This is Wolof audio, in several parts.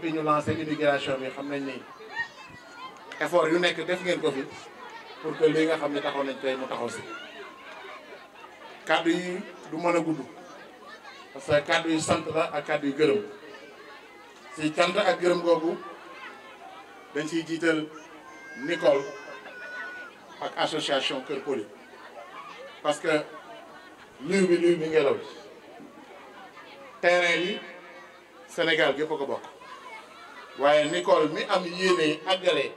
depuis ñu lancé immigration bi xam nañ ni effort yu nekk def ngeen ko fi pour que li nga xam ne taxaw nañ tey mu taxaw si kàddu yi du mën a gudd parce que kàddu yi sant la ak kàddu yu gërëm si cant ak gërëm googu dañ siy jiital Nicole ak association Kër Poli parce que liw bi ngelaw li terrain bi Sénégal gépp a ko bokk waaye Nicole mi am yéene àggale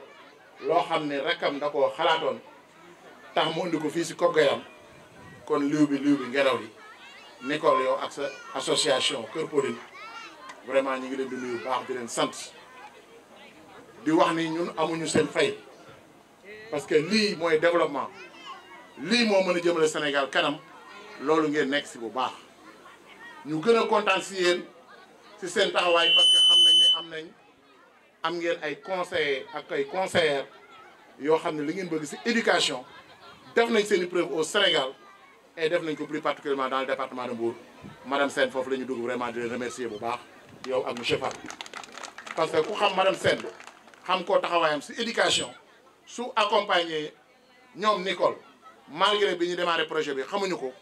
loo xam ne rakkam da koo xalaatoon tax mu indi ko fii si Kopp Gayam kon liw bi ngelaw li Nicole yow ak sa association Kër Poli vraiment ñu ngi leen di nuyu baax di leen sant di wax ni ñun amuñu seen fay parce que lii mooy développement lii moo mën a jëmale Sénégal kanam loolu ngeen nekk si bu baax ñu gën a kontaan si yéen si seen taxawaay parce que xam nañ ne am ngeen ay conseillers ak ay conseillères yoo xam ne li ngeen bëgg si éducation def nañ seen i preuve au Sénégal et def nañ ko plus particulièrement dans le département de Mbour madame Sène foofu la ñu dugg vraiment di leen remercier bu baax yow ak monsieur Fall parce que ku xam madame Sène xam koo taxawaayam si éducation su accompagner ñoom Nicole malgré bi ñu démarré projet bi xamuñu ko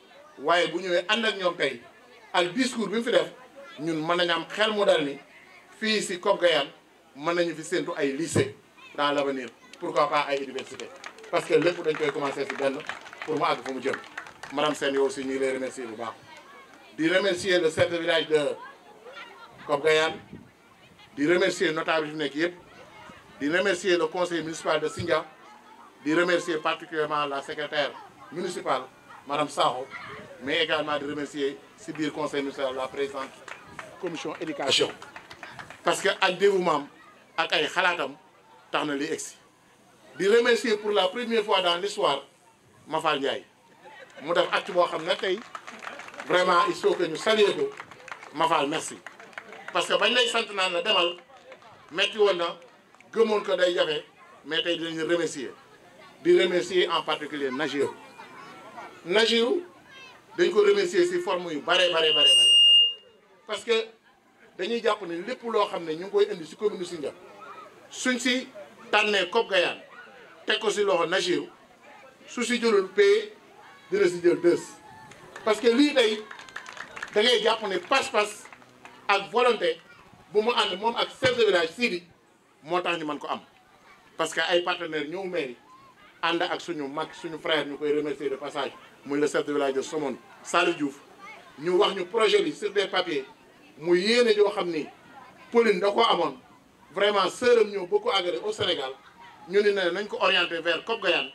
waaye bu ñëwee ànd ak ñoom tey ak discours bi mu fi def ñun mën nañu am xel mu dal ni fii si Kopp Gayam mën nañu fi séntu ay lycée dans l' avenir pourquoi pas ay université parce que lépp dañ koy commencé si benn pour mu àgg fu mu jëm madame Sène yow aussi ñu ngi lay remercier bu baax di remercier le chef de village de Kopp Gayam di remercier notable yi fi nekk yëpp di remercier le conseil municipal de Sindia di remercier particulièrement la secrétaire municipale madame Sakho mais également di remercier si biir conseil municipal la présidente commission éducation parce que ak dévouement ak ay xalaatam tax na li egsi di remercier pour la première fois dans l'histoire Mafal Ndiaye mu def acte boo xam ne tey vraiment il faut que ñu saluer ko Mafal merci parce que bañ lay sant naan la demal metti woon na gëmoon ko day jafe mais tey dinañu remercier di remercier en particulier Nagiru dañ ko remercier si forme yu bare parce que dañuy jàpp ne lépp loo xam ne ñu ngi koy indi si commune Sindia suñ si tànnee Kopp Gayam teg ko si loxo Nagiru su si jëlul paie dina si jël deux parce que lii tey da ngay jàpp ne pas-pas ak volonté bu mu ànd moom ak chef de village Sidi moo tax ñu mën ko am parce que ay partenaires ñëw mairie ànd ak suñu mag suñu frère ñu koy remercier de passage muy le chef de village de Somone Salou Diouf ñu wax ñu projet bi sur des papiers mu yéene joo xam ni Pauline da ko amoon vraiment sëram ñëw boo ko agréé au Sénégal ñu ne nañ ko orienté vers Kopp Gayam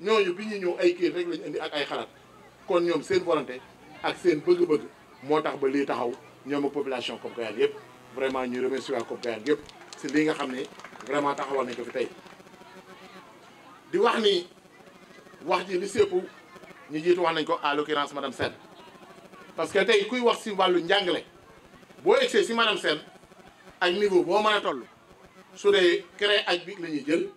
ñooñu bi ñu ñëw ay kii rek lañu indi ak ay xalaat kon ñoom seen volonté ak seen bëgg-bëgg moo tax ba lii taxaw ñoom ak population Kopp Gayam yëpp vraiment ñu remercier waa Kopp Gayam yëpp si lii nga xam ne vraiment taxawal nañ ko fi tey di wax ni wax ji li sépp ñu jiitu wax nañ ko à l'occurrence madame Sène parce que tey kuy wax si wàllu njàngale boo egsee si madame Sène ak niveau boo mën a toll su dee CREA ak BIC la ñuy jël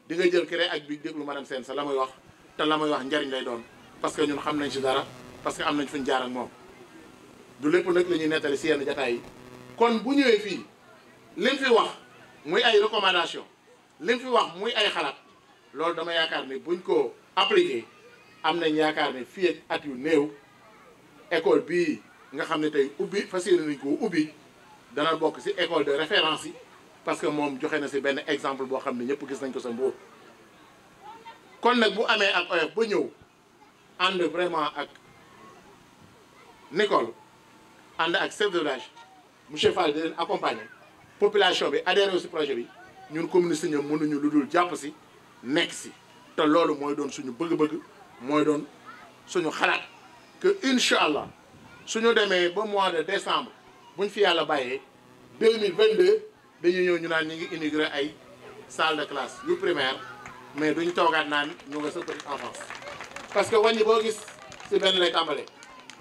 di nga jël CREA ak BIC déglu madame Sène sa la muy wax te la muy wax njariñ lay doon parce que ñun xam nañ si dara parce que am nañ fuñ jaar ak moom du lépp nag la ñuy nettali si yenn jataay yi kon bu ñëwee fii lim fi wax muy ay recommandation lim fi wax muy ay xalaat loolu dama yaakaar ni buñ ko appliqué am nañ yaakaar ne fii ak at yu néew école bii nga xam ne tey ubbi fas yéene nañ ko ubbi dana bokk ci école de référence yi parce que moom joxe na ci benn exemple boo xam ne ñëpp gis nañ ko sa Mbour kon nag bu amee ak oyof ba ñëw ànd vraiment ak Nicole ànd ak chef de village monsieur Fall di leen accompagner population bi adhéré ci projet bi ñun commune Sindia mënuñu lu dul jàpp ci nekk ci te loolu mooy doon suñu bëgg-bëgg mooy doon suñu xalaat que incha allah suñu demee ba mois de décembre buñ fi yàlla bàyyee 2022 dañuy ñëw ñu naan ñu ngi inauguré ay salle de classe yu primaire mais duñ toogaat naan ñu nga sa petite enfance parce que wàññi boo gis ci benn lay tàmbalee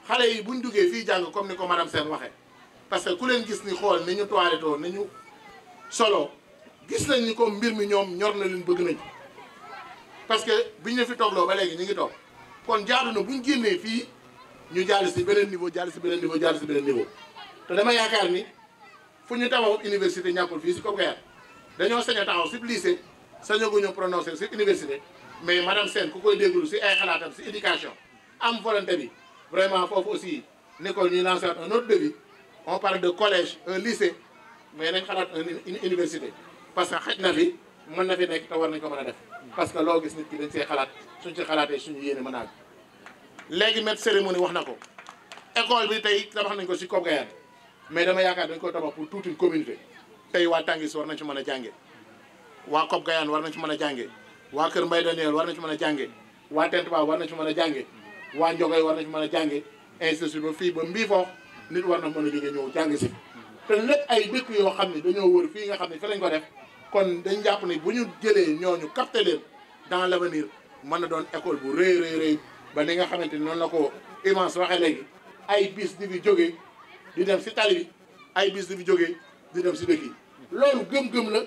xale yi buñ duggee fii jàng comme ni ko madame Sène waxee parce que ku leen gis ni xool ni ñu toilettoo ni ñu solo gis nañ ni comme mbir mi ñoom ñor na leen bëgg nañ parce que biñ ne fi toogloo ba léegi ñu ngi toog kon jaadu na buñ génnee fii ñu jàll si beneen niveau jàll si beneen niveau jàll si beneen niveau te dama yaakaar ni fu ñu tabaxu université ñàkkul fii si Kopp Gayane dañoo sañ a taxaw si lycée sañaguñu prononcé si université mais madame Sène ku koy déglu si ay xalaatam si éducation am volonté bi vraiment foofu aussi Nicole ñuy lancer un autre défi on parle de collège un lycée mais nañ xalaat une université parce que xaj na fi mën na fi nekk te war nañ ko mën a def parce que loo gis nit ki dañ see xalaat suñ ci xalaatee suñu yéene mën naa léegi maître cérémonie wax na ko école bi tey tabax nañ ko si Kopp Gayane mais dama yaakaar dañ ko tabax pour toute une communauté tey waa Tangis war nañ ci mën a jànge waa Kopp Gayane war nañ ci mën a jànge waa Kër Mbay Daniel war nañ ci mën a jànge waa Tentba war nañ ci mën a jànge waa Njogay war nañ ci mën a jànge institut ba fii ba Mbiifoox nit war na mën a jóge ñëw jàng si te lépp ay dëkk yoo xam ne dañoo wër fii nga xam ne fi lañ ko def kon dañ jàpp ni bu ñu jëlee ñooñu capté leen dans l' avenir mën na doon école bu rëy rëy rëy ba ni nga xamante ni noonu la ko immense waxee léegi ay bis di fi jógee di dem si tali bi ay bis di fi jógee di dem si dëkk yi loolu gëm-gëm la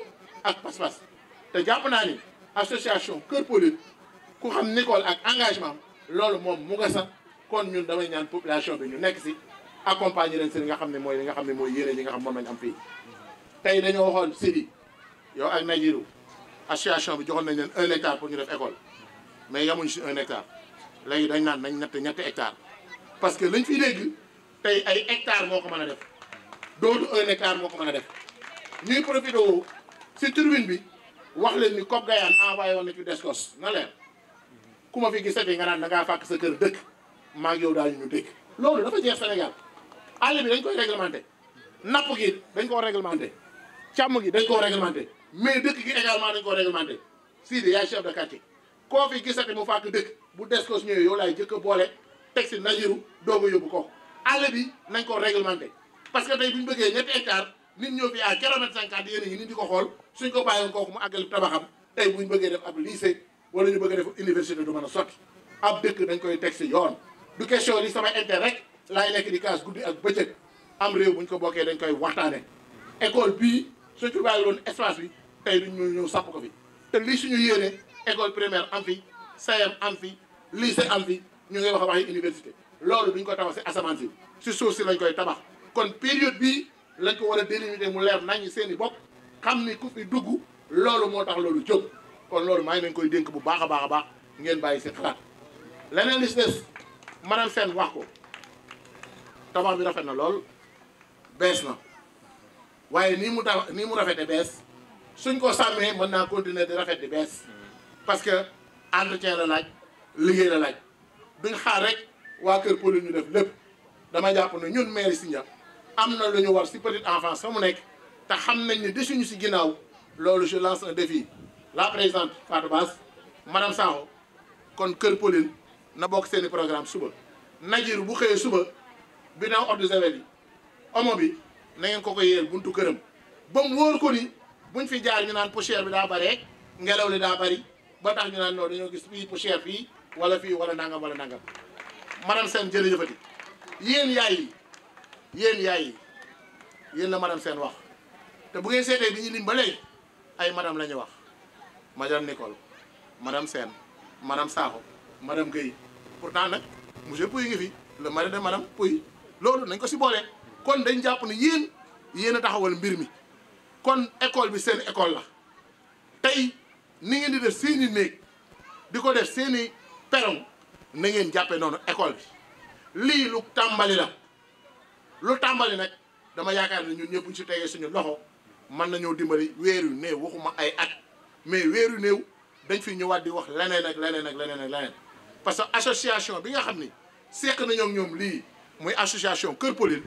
ak pas-pas te jàpp naa ni association Kër Pauline ku xam Nicole ak engagement loolu moom mu nga sax kon ñun damay ñaan population bi ñu nekk si accompagner leen si li nga xam ne mooy li nga xam ne mooy yéene li nga xam moom lañ am fii tey dañoo waxoon Sidi yow ak Najiru association bi joxoon nañ leen 1 hectare pour ñu def école mais yamuñ si 1 hectare léegi dañ naan nañ ñetti hectare parce que lañ fiy dégg tey ay hectare moo ko mën a def doodu 1 hectare moo ko mën a def ñuy profité si tribune bi wax leen ni Kopp Gayane envoyé woon na ci Descos na leer ku ma fi gisati nga naan da ngaa fàkk sa kër dëkk maa ngi yow daal ñu dëkk loolu dafa jeex Sénégal àll bi dañ koy réglementé napp gi dañ koo réglementé càmm gi dañ koo réglementé mais dëkk gi également dañ koo réglementé Sidi yaay chef de quartier koo fi gisati mu fàkk dëkk bu Descos ñëwee yow laay jëkk a boole teg si Najiru doog a yóbbu kooku àll bi nañ ko réglementé parce que tey bu ñu bëggee ñetti hectare nit ñëw fi à kilomètre 50 yéen ngi nit di ko xool suñ ko bàyyoon kooku mu àggali tabaxam tey bu ñu bëggee def ab lycée wala ñu bëgg a def université du mën a sotti ab dëkk dañ koy teg si yoon du question li sama intérêt rek laay nekk di kaas guddi ak bëccëg am réew bu ñu ko bokkee dañ koy waxtaane école bii suñ ko bàyyi loon espace bi tey duñ ñëw sàpp ko fi te lii suñu yéene école primaire am fi CM am fi lycée am fi ñu ngi wax a waxi université loolu duñ ko tabax si asamaan si suuf si lañ koy tabax kon période bii lañ ko war a délimiter mu leer nañ seen i bopp xam ni ku fi dugg loolu moo tax loolu jóg kon loolu maa ngi leen koy dénk bu baax a baax a baax ngeen bàyyi si xalaat leneen li si des madame Sène wax ko tabax bi rafet na lool bees na waaye nii mu rafete bees suñ ko sàmmee mën naa continuer di rafet di bees parce que entretien la laaj liggéey la laaj duñ xaar rek waa Kër Pauline ñu def lépp dama jàpp ne ñun mairie Sindia am na lu ñu war si petite enfance fa mu nekk te xam nañ ne desuñu si ginnaaw loolu je lance un défi la présidente Fatou Bass madame Sakho kon Kër Pauline na bokk seeni programme suba Najiru bu xëyee suba bidon eau de javel yi omo bi na ngeen ko yéel buntu këram ba mu wóor ko ni buñ fi jaar ñu naan poussière bi daa bare ngelaw li daa bari ba tax ñu naan non dañoo gis fii poussière fii wala nangam wala nangam madame Sène jërëjëfati yéen yaay yi yéen la madame Sène wax te bu ngeen seetee bi ñu lim ba léegi ay madame la ñu wax madame Nicole madame Sène madame Sakho madame Guèye pourtant nag monsieur Pouy ngi fi le mari de madame Pouy loolu nañ ko si boole kon dañ jàpp ne yéen a taxawal mbir mi kon école bi seen école la tey ni ngeen di def seeni néeg di ko def seeni perron na ngeen jàppee noonu école bi lii lu tàmbali la lu tàmbali nag dama yaakaar ne ñun ñëpp ñu si tegee suñu loxo mën nañoo dimbali weer yu néew waxuma ay at mais weer yu néew dañ fi ñëwaat di wax leneen ak leneen ak leneen ak leneen parce que association bi nga xam ni seq nañoo ak ñoom lii muy association Kër Pauline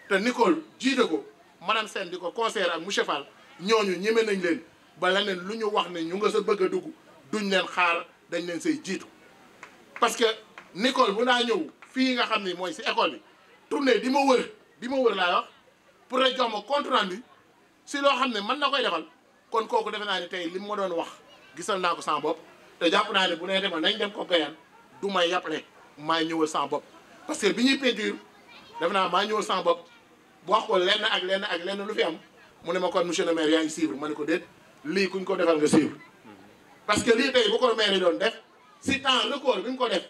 te Nicole jiite ko madame Sène di ko conseiller ak monsieur Fall ñooñu ñeme nañ leen ba leneen lu ñu wax ne ñu nga sa bëgg a dugg duñ leen xaar dañ leen say jiitu parce que Nicole bu naa ñëw fii nga xam ni mooy si école bi tournée di ma wër laay wax pour rek jox ma compte rendu si loo xam ne mën na koy defal kon kooku defe naa ne tey li ma doon wax gisal naa ko sama bopp te jàpp naa ne bu nee demal nañ dem Kopp Gayane du may yàppale maa ñëwal sama bopp parce que bi ñuy peinture defe naa maa ñëwal sama bopp wax ko lenn ak lenn lu fi am mu ne ma kon monsieur le maire yaa ngi suivre ma ne ko déet lii kuñ ko defal nga suivre parce que lii tey bu ko maire yi doon def si temps record bi mu ko def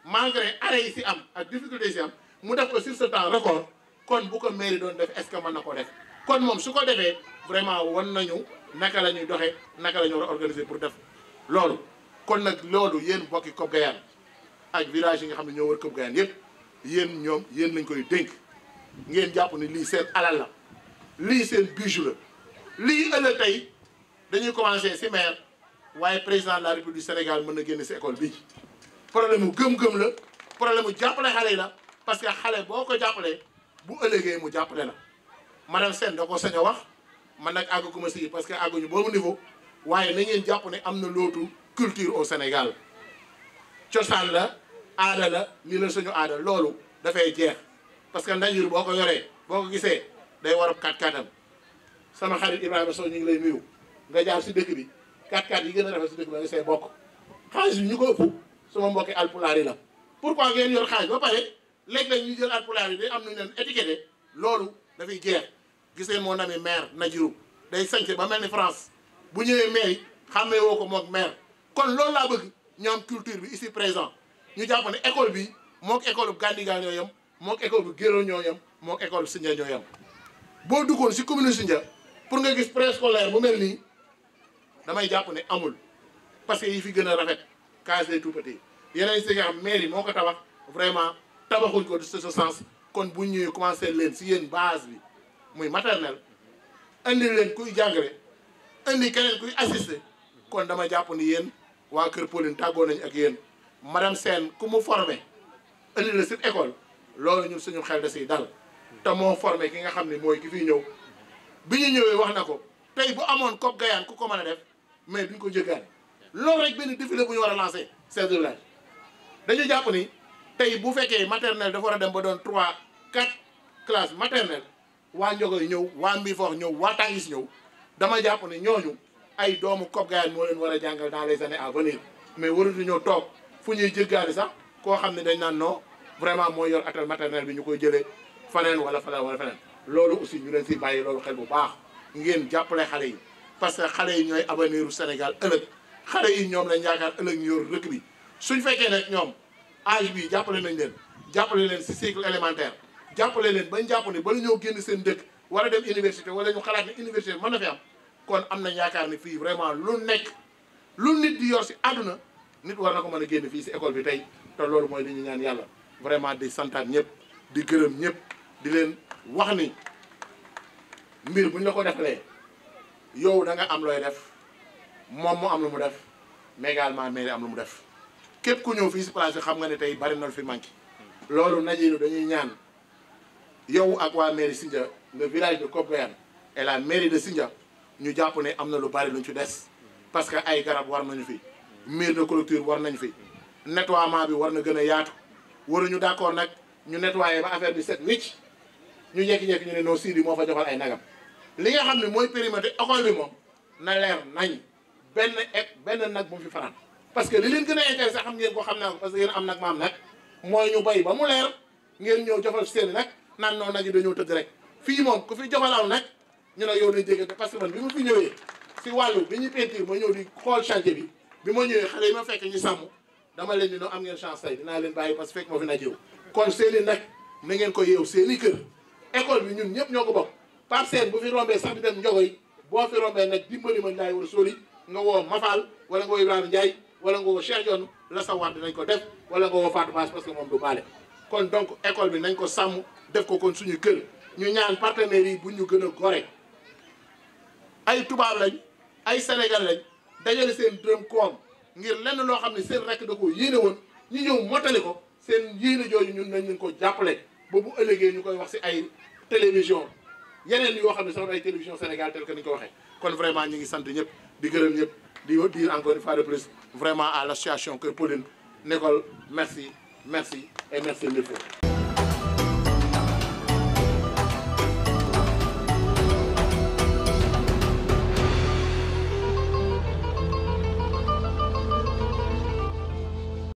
malgré arrêt yi si am ak difficulté yi si am mu def ko sur ce temps record kon bu ko maire yi doon def est-ce que mën na ko def kon moom su ko defee vraiment wan nañu naka la ñuy doxee naka la ñu war a organiser pour def loolu. kon nag loolu yéen bokki Kopp Gayane ak village yi nga xam ne ñoo wër Kopp Gayane yëpp yéen lañ koy dénk ngeen jàpp ni lii seen alal la lii seen bijou la lii ëllëg tey dañuy commencé si maire waaye président de la République du Sénégal mën na génn si école bii. problème mu gëm-gëm la problème mu jàppale xale yi la parce que xale boo ko jàppalee bu ëllëgee mu jàppale la madame Sène da ko sañ a wax man nag àgguma si parce que àgguñu boobu niveau waaye na ngeen jàpp ne am na lootu culture au Sénégal cosaan la aada la lii la suñu aada loolu dafay jeex parce que Ndanjur boo ko yoree boo ko gisee day war a 4x4am sama xarit Ibrahima Sow ñu ngi lay nuyu nga jaar si dëkk bi 4x4 yi gën a rafet si dëkk bi nga see bokk xaalis bi ñu ko ëpp sama mbokki alpulaar yi la pourquoi ngeen yor xaalis ba pare léeg-léeg ñu jël alpulaar yi day am nañu leen étiqueté loolu dafay jeex gis ngeen moo nami maire Ndanjur day sañse ba mel ni France bu ñëwee maire yi xàmmee woo ko mook maire kon loolu laa bëgg ñoom culture bi ici présent ñu jàpp ne école bi mook école bu Gandigal ñoo yem mook école bu Guéro ñoo yem mook école bu Sindia ñoo yem boo duggoon si commune Sindia pour nga gis préscolaire bu mel nii damay jàpp ne amul parce que yi fi gën a rafet case des tout-petits yeneen si nga xam mairie moo ko tabax vraiment tabaxuñ ko de ce sens kon bu ñëwee commencé leen si yéen base bi muy maternelle indi leen kuy jàngale indi keneen kuy assister kon dama jàpp ni yéen waa Kër Pauline tàggoo nañ ak yéen madame Sène ku mu formé indi la cette école loolu ñun suñu xel da siy dal te moo formé ki nga xam ne mooy ki fiy ñëw bi ñu ñëwee wax na ko tey bu amoon Kopp Gayane ku ko mën a def mais duñ ko jéggaane loolu rek benn défilé bu ñu war a lancé chef de village dañu jàpp ni tey bu fekkee maternelle dafa war a dem ba doon 3 4 classes maternelle waa Ndiogoy ñëw waa Mbifor ñëw waa Tangis ñëw dama jàpp ne ñooñu ay doomu Kopp Gayane moo leen war a jàngal dans les années à venir mais waruñu ñoo toog fu ñuy jéggaane sax koo xam ne dañ naan non vraiment mooy yor atal maternelle bi ñu koy jëlee faneen wala faneen loolu aussi ñu leen si bàyyi loolu xel bu baax ngeen jàppale xale yi parce que xale yi ñooy avenir u Sénégal ëllëg xale yi ñoom lañ yaakaar ëllëg ñu yor rëkk bi suñ fekkee nag ñoom âge bi jàppale nañ leen jàppale leen si cycle élémentaire jàppale leen bañ jàpp ne bala ñoo génn seen dëkk war a dem université wala ñu xalaat ne université mën na fi am kon am nañ yaakaar ne fii vraiment lu nekk lu nit di yor si àdduna nit war na ko mën a génn fii si école bi tey te loolu mooy li ñu ñaan yàlla vraiment di santaat ñëpp di gërëm ñëpp di leen wax ni mbir bu ñu la ko defalee yow da nga am looy def moom mu am lu mu def mais également mairie am lu mu def képp ku ñëw fii si place bi xam nga ne tey bari na lu fi manqué loolu najilu dañuy ñaan yow ak waa mairie Sindia le village de Kopp Gayane et la mairie de Sindia ñu jàpp ne am na lu bari luñ ci des parce que ay garab war nañu fi mur de clôture war nañ fi nettoiement bi war na gën a yaatu waruñu d'accord nag ñu nettoyer ba affaire bi set wicc ñu jekki-jekki ñu ne noo Sidi moo fa joxal ay nagam li nga xam ne mooy périmètre école bi moom na leer nañ benn nag bu mu fi fanaan parce que li leen gën a intéressé xam ngeen ko xam naa ko parce que yéen am nag maam nag mooy ñu bay ba mu leer ngeen ñëw jofal seeni nag naan noonu nag yi dañoo tëdd rek fii moom ku fi jofalaw nag ñu ne yow dañ jégante parce que man bi ma fi ñëwee si wàllu bi ñuy peinture ma ñëw di xool chantier bi ma ñëwee xale yi ma fekk ñu sàmm dama leen ni noo am ngeen chance tey dinaa leen bàyyi parce que fekk moo fi nag yow kon seeni nag na ngeen ko yeew seeni kër école bi ñun ñëpp ñoo ko bokk par seen bu fi rombee sax di dem Ndiogoy boo fi rombee nag dimbali ma Ndiaye war a sóoli nga woo Mafal wala nga woo Ibrahima Ndiaye wala nga woo Cheikh Dione la sa waat dinañ ko def wala nga woo Fatou Bass parce que moom du baale kon donc école bi nañ ko sàmm def ko kon suñu kër ñu ñaan partenaires yi bu ñu gën a gore ay tubaab lañ ay Sénégal lañ dajale seen dërëm koom ngir lenn loo xam ne seen rekk da ko yéene woon ñu ñëw mottali ko seen yéene jooju ñun nañ leen ko jàppale ba bu ëllëgee ñu koy wax si ay télévision yeneen yoo xam ne sax ay télévision Sénégal tel que ni ñu ko waxee kon vraiment ñu ngi sant ñëpp di gërëm ñëpp di dire encore une fois de plus vraiment à l'association Kër Pauline Nécole merci et merci mille fois